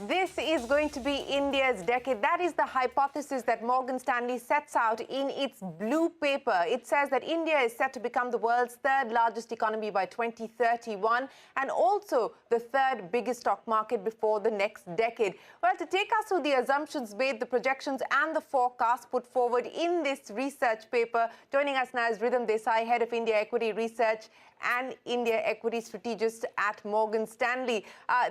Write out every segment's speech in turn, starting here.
This is going to be India's decade. That is the hypothesis that Morgan Stanley sets out in its blue paper. It says that India is set to become the world's third largest economy by 2031 and also the third biggest stock market before the next decade. Well, to take us through the assumptions made, the projections and the forecasts put forward in this research paper, joining us now is Ridham Desai, Head of India Equity Research and India Equity Strategist at Morgan Stanley.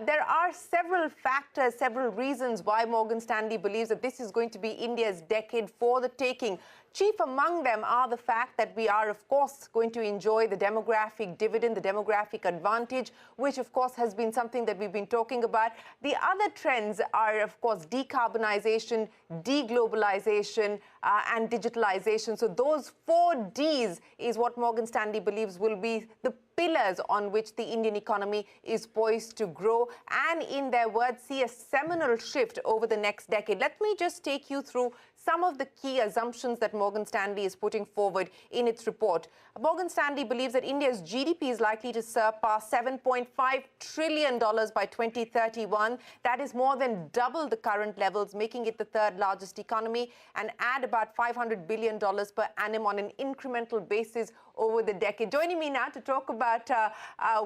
There are several factors, several reasons why Morgan Stanley believes that this is going to be India's decade for the taking. Chief among them are the fact that we are, of course, going to enjoy the demographic dividend, the demographic advantage, which, of course, has been something that we've been talking about. The other trends are, of course, decarbonization, deglobalization, and digitalization. So those 4 Ds is what Morgan Stanley believes will be the pillars on which the Indian economy is poised to grow and, in their words, see a seminal shift over the next decade. Let me just take you through some of the key assumptions that Morgan Stanley is putting forward in its report. Morgan Stanley believes that India's GDP is likely to surpass $7.5 trillion by 2031. That is more than double the current levels, making it the third largest economy, and add about $500 billion per annum on an incremental basis over the decade. Joining me now to talk about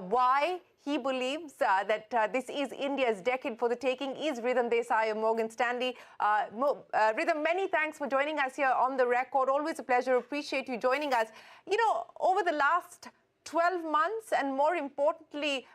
why he believes that this is India's decade for the taking is Ridham Desai of Morgan Stanley. Ridham, many thanks for joining us here on the record. Always a pleasure. Appreciate you joining us. You know, over the last 12 months and more importantly,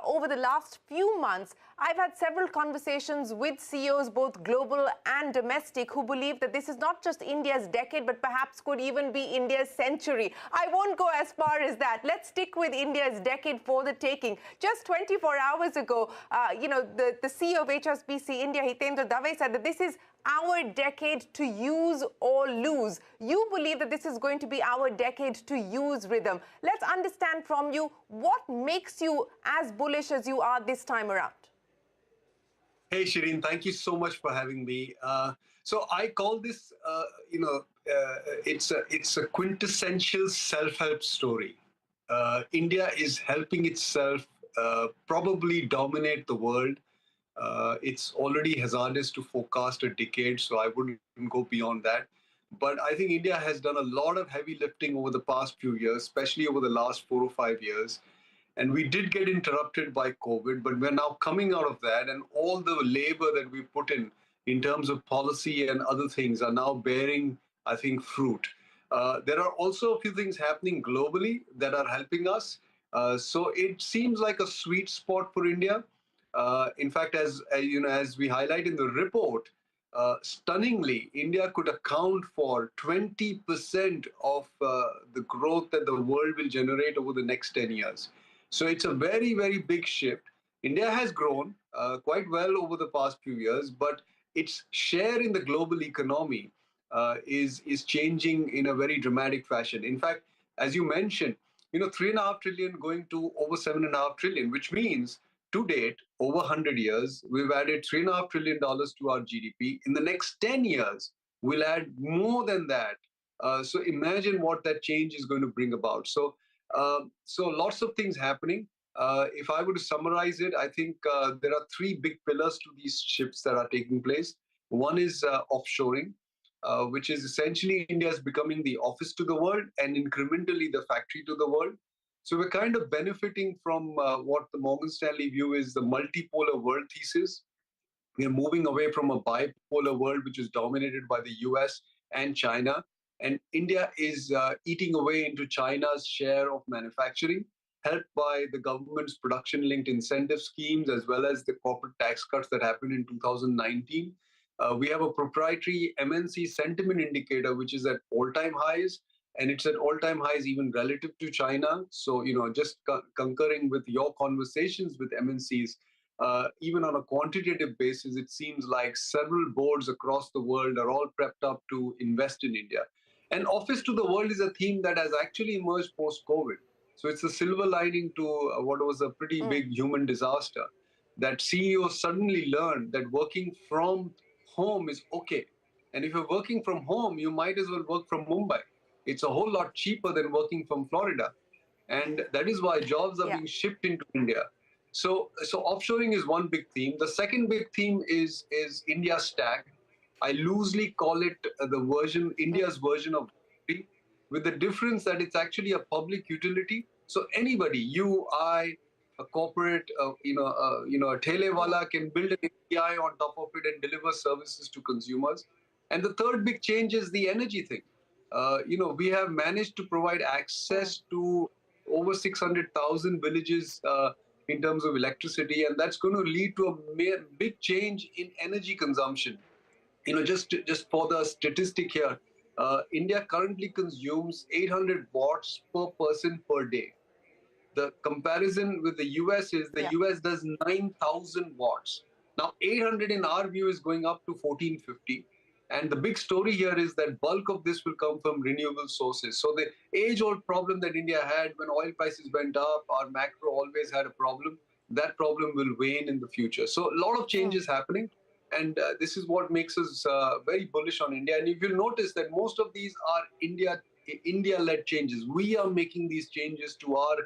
over the last few months, I've had several conversations with CEOs, both global and domestic, who believe that this is not just India's decade, but perhaps could even be India's century. I won't go as far as that. Let's stick with India's decade for the taking. Just 24 hours ago, the CEO of HSBC India, Hitendra Dave, said that this is our decade to use or lose. You believe that this is going to be our decade to use, Ridham. Let's understand from you what makes you as bullish as you are this time around. Hey, Shireen, thank you so much for having me. So I call this, it's a quintessential self-help story. India is helping itself probably dominate the world. It's already hazardous to forecast a decade, so I wouldn't go beyond that. But I think India has done a lot of heavy lifting over the past few years, especially over the last 4 or 5 years. And we did get interrupted by COVID, but we're now coming out of that, and all the labor that we put in terms of policy and other things are now bearing, I think, fruit. There are also a few things happening globally that are helping us. So it seems like a sweet spot for India. In fact, as we highlight in the report, stunningly, India could account for 20% of the growth that the world will generate over the next 10 years. So it's a very, very big shift. India has grown quite well over the past few years, but its share in the global economy is changing in a very dramatic fashion. In fact, as you mentioned, 3.5 trillion going to over 7.5 trillion, which means to date, over 100 years, we've added $3.5 trillion to our GDP. In the next 10 years, we'll add more than that. So imagine what that change is going to bring about. So lots of things happening. If I were to summarize it, I think there are 3 big pillars to these shifts that are taking place. One is offshoring, which is essentially India's becoming the office to the world and incrementally the factory to the world. So we're kind of benefiting from what the Morgan Stanley view is the multipolar world thesis. We're moving away from a bipolar world, which is dominated by the US and China. And India is eating away into China's share of manufacturing, helped by the government's production-linked incentive schemes, as well as the corporate tax cuts that happened in 2019. We have a proprietary MNC sentiment indicator, which is at all-time highs. And it's at all-time highs even relative to China. So, just concurring with your conversations with MNCs, even on a quantitative basis, it seems like several boards across the world are all prepped up to invest in India. And office to the world is a theme that has actually emerged post-COVID. So it's a silver lining to what was a pretty big human disaster, that CEOs suddenly learned that working from home is okay. And if you're working from home, you might as well work from Mumbai. It's a whole lot cheaper than working from Florida. And that is why jobs are being shipped into India. So offshoring is one big theme. The second big theme is India Stack. I loosely call it India's version of Grid, with the difference that it's actually a public utility. So anybody, you, I, a corporate, a telewala can build an API on top of it and deliver services to consumers. And the third big change is the energy thing. We have managed to provide access to over 600,000 villages in terms of electricity, and that's going to lead to a big change in energy consumption. Just for the statistic here, India currently consumes 800 watts per person per day. The comparison with the US is the Yeah. US does 9,000 watts. Now, 800 in our view is going up to 1450. And the big story here is that bulk of this will come from renewable sources. So the age-old problem that India had when oil prices went up, our macro always had a problem. That problem will wane in the future. So a lot of changes happening. And this is what makes us very bullish on India. And if you'll notice that most of these are India-led changes. We are making these changes to our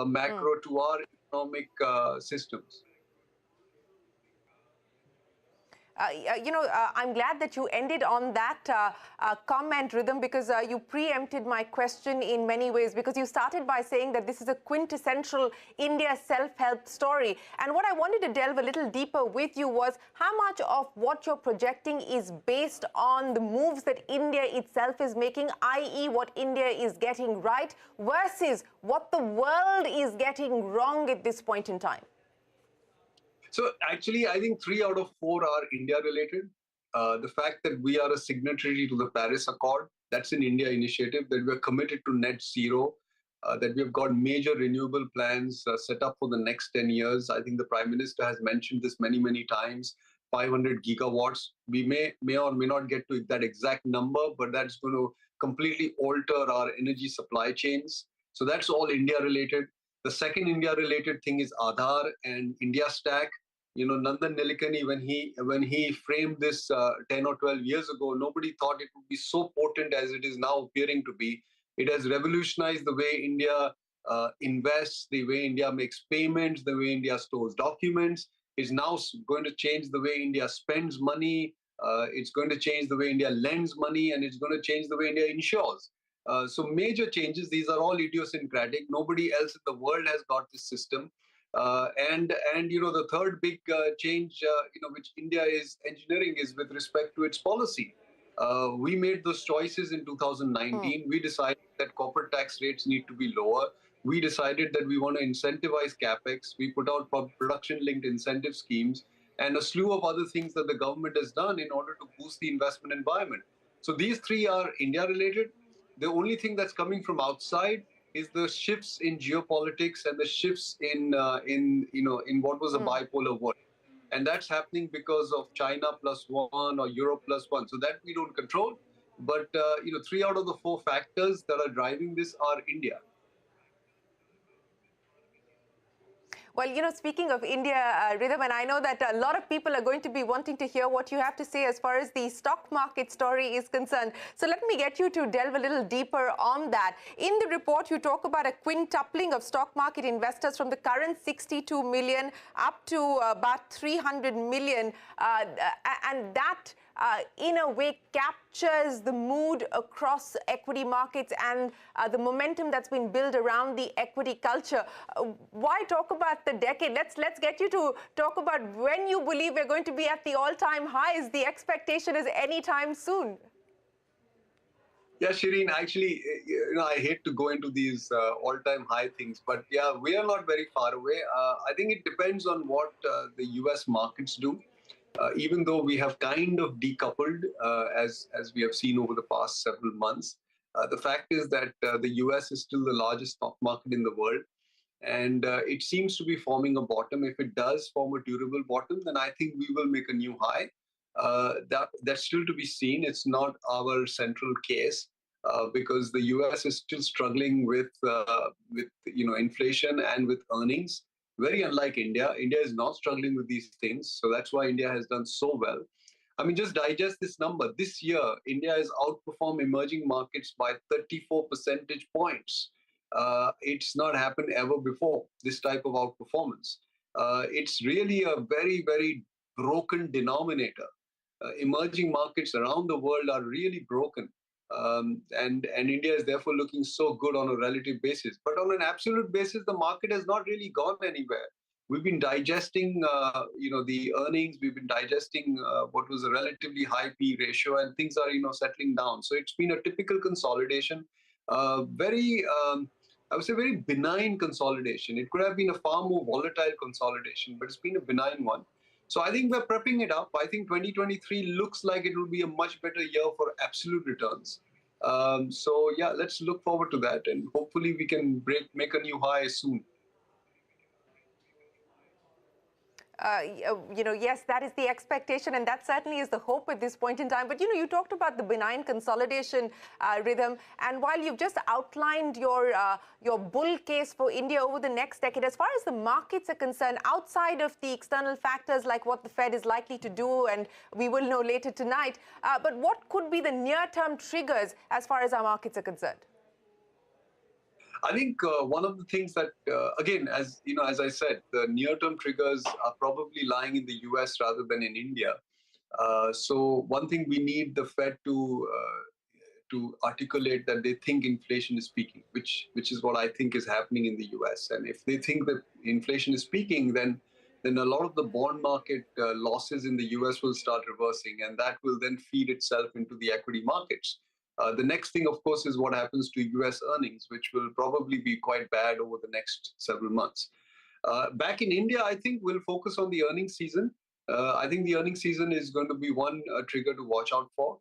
macro, to our economic systems. I'm glad that you ended on that comment, Ridham, because you preempted my question in many ways, because you started by saying that this is a quintessential India self-help story. And what I wanted to delve a little deeper with you was how much of what you're projecting is based on the moves that India itself is making, i.e. what India is getting right, versus what the world is getting wrong at this point in time. So actually, I think 3 out of 4 are India related. The fact that we are a signatory to the Paris Accord, that's an India initiative, that we're committed to net zero, that we've got major renewable plans set up for the next 10 years. I think the Prime Minister has mentioned this many, many times, 500 gigawatts. We may or may not get to that exact number, but that's going to completely alter our energy supply chains. So that's all India related. The second India related thing is Aadhaar and India Stack. Nandan Nilekani, when he framed this 10 or 12 years ago, nobody thought it would be so potent as it is now appearing to be. It has revolutionized the way India invests, the way India makes payments, the way India stores documents. It's now going to change the way India spends money. It's going to change the way India lends money, and it's going to change the way India insures. So major changes. These are all idiosyncratic. Nobody else in the world has got this system. And the third big change which India is engineering is with respect to its policy. We made those choices in 2019. We decided that corporate tax rates need to be lower. We decided that we want to incentivize Capex. We put out production-linked incentive schemes and a slew of other things that the government has done in order to boost the investment environment. So these three are India-related. The only thing that's coming from outside is the shifts in geopolitics and the shifts in what was a bipolar world. And that's happening because of China plus one or Europe plus one. So that we don't control. But 3 out of the 4 factors that are driving this are India. Well, speaking of India, Ridham, and I know that a lot of people are going to be wanting to hear what you have to say as far as the stock market story is concerned. So let me get you to delve a little deeper on that. In the report, you talk about a quintupling of stock market investors from the current 62 million up to about 300 million. And that in a way captures the mood across equity markets and the momentum that's been built around the equity culture. Why talk about the decade? Let's get you to talk about when you believe we're going to be at the all-time highs. The expectation is anytime soon. Yeah, Shireen, actually, I hate to go into these all-time high things, but yeah, we are not very far away. I think it depends on what the US markets do. Even though we have kind of decoupled, as we have seen over the past several months, the fact is that the US is still the largest stock market in the world, and it seems to be forming a bottom. If it does form a durable bottom, then I think we will make a new high. That's still to be seen. It's not our central case because the US is still struggling with inflation and with earnings. Very unlike India. India is not struggling with these things. So that's why India has done so well. I mean, just digest this number. This year, India has outperformed emerging markets by 34 percentage points. It's not happened ever before, this type of outperformance. it's really a very, very broken denominator. Emerging markets around the world are really broken. And India is therefore looking so good on a relative basis. But on an absolute basis, the market has not really gone anywhere. We've been digesting, the earnings. We've been digesting what was a relatively high P ratio, and things are, settling down. So it's been a typical consolidation, very, I would say, very benign consolidation. It could have been a far more volatile consolidation, but it's been a benign one. So I think we're prepping it up. I think 2023 looks like it will be a much better year for absolute returns. So yeah, let's look forward to that, and hopefully we can make a new high soon. Yes, that is the expectation, and that certainly is the hope at this point in time. But, you talked about the benign consolidation, Ridham, and while you've just outlined your bull case for India over the next decade, as far as the markets are concerned, outside of the external factors like what the Fed is likely to do, and we will know later tonight, but what could be the near-term triggers as far as our markets are concerned? I think one of the things that, again, as I said, the near-term triggers are probably lying in the US rather than in India. So one thing we need the Fed to articulate that they think inflation is peaking, which is what I think is happening in the US. And if they think that inflation is peaking, then a lot of the bond market losses in the US will start reversing, and that will then feed itself into the equity markets. The next thing, of course, is what happens to US earnings, which will probably be quite bad over the next several months. Back in India, I think we'll focus on the earnings season. I think the earnings season is going to be one trigger to watch out for.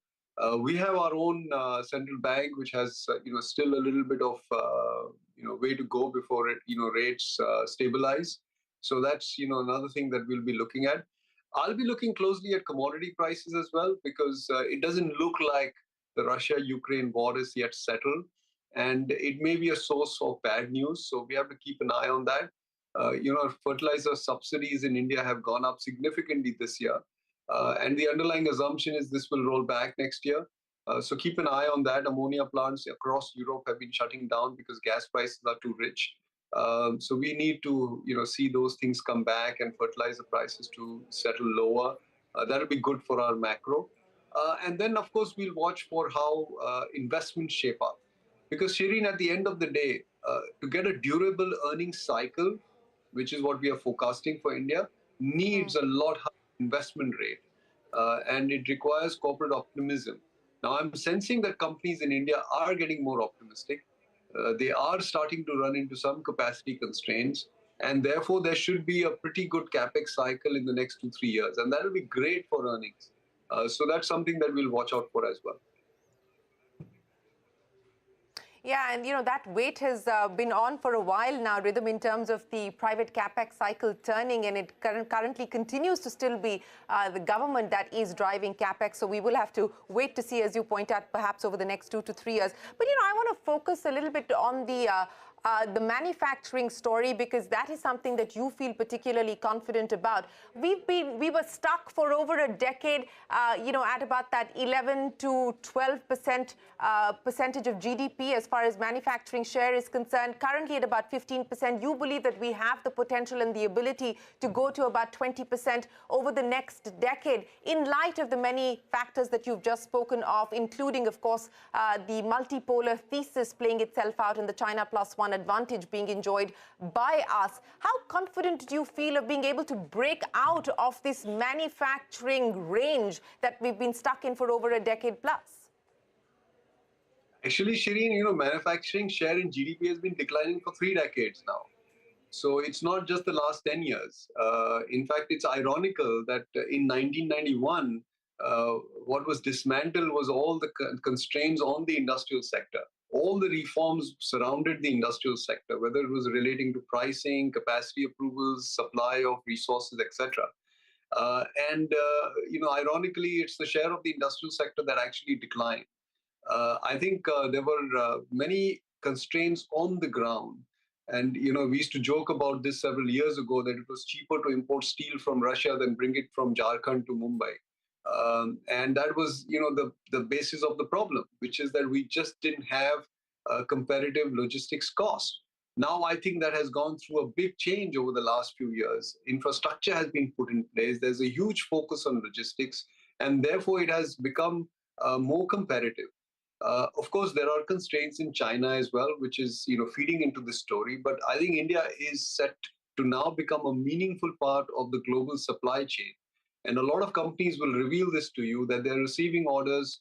We have our own central bank, which has still a little bit of way to go before rates stabilize. So that's another thing that we'll be looking at. I'll be looking closely at commodity prices as well, because it doesn't look like the Russia-Ukraine war is yet settled, and it may be a source of bad news. So we have to keep an eye on that. Fertilizer subsidies in India have gone up significantly this year, and the underlying assumption is this will roll back next year. So keep an eye on that. Ammonia plants across Europe have been shutting down because gas prices are too rich. So we need to see those things come back and fertilizer prices to settle lower. That'll be good for our macro. And then, of course, we'll watch for how investments shape up. Because, Shireen, at the end of the day, to get a durable earnings cycle, which is what we are forecasting for India, needs a lot higher investment rate. And it requires corporate optimism. Now, I'm sensing that companies in India are getting more optimistic. They are starting to run into some capacity constraints. And therefore, there should be a pretty good Capex cycle in the next 2-3 years. And that will be great for earnings. So that's something that we'll watch out for as well. Yeah, and that wait has been on for a while now, Ridham, in terms of the private capex cycle turning, and it currently continues to still be the government that is driving capex. So we will have to wait to see, as you point out, perhaps over the next 2 to 3 years. But I want to focus a little bit on the manufacturing story, because that is something that you feel particularly confident about. We were stuck for over a decade, at about that 11 to 12% percentage of GDP as far as manufacturing share is concerned. Currently at about 15%. You believe that we have the potential and the ability to go to about 20% over the next decade, in light of the many factors that you've just spoken of, including, of course, the multipolar thesis playing itself out in the China Plus One advantage being enjoyed by us. How confident do you feel of being able to break out of this manufacturing range that we've been stuck in for over a decade plus? Actually, Shireen, manufacturing share in GDP has been declining for 3 decades now. So it's not just the last 10 years. In fact, it's ironical that in 1991, what was dismantled was all the constraints on the industrial sector. All the reforms surrounded the industrial sector, whether it was relating to pricing, capacity approvals, supply of resources, etc. Ironically, it's the share of the industrial sector that actually declined. I think there were many constraints on the ground. And, we used to joke about this several years ago, that it was cheaper to import steel from Russia than bring it from Jharkhand to Mumbai. And that was, the basis of the problem, which is that we just didn't have a competitive logistics cost. Now, I think that has gone through a big change over the last few years. Infrastructure has been put in place. There's a huge focus on logistics, and therefore it has become more competitive. Of course, there are constraints in China as well, which is feeding into this story. But I think India is set to now become a meaningful part of the global supply chain. And a lot of companies will reveal this to you that they're receiving orders.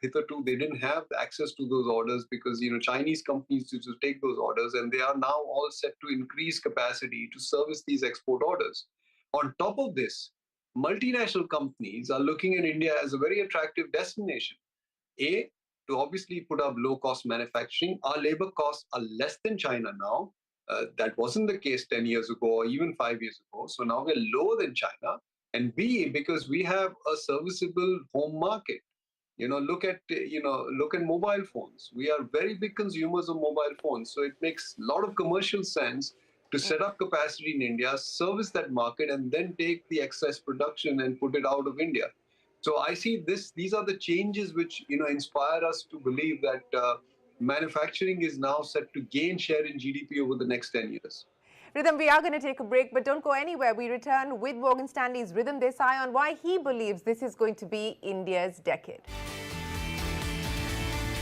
Hitherto, they didn't have access to those orders because Chinese companies used to take those orders, and they are now all set to increase capacity to service these export orders. On top of this, multinational companies are looking at India as a very attractive destination. A, to obviously put up low cost manufacturing. Our labor costs are less than China now. That wasn't the case 10 years ago or even 5 years ago. So now we're lower than China. And B, because we have a serviceable home market. Look at mobile phones. We are very big consumers of mobile phones. So it makes a lot of commercial sense to set up capacity in India, service that market, and then take the excess production and put it out of India. So I see this. These are the changes which inspire us to believe that manufacturing is now set to gain share in GDP over the next 10 years. Ridham, we are going to take a break, but don't go anywhere. We return with Morgan Stanley's Ridham Desai on why he believes this is going to be India's decade.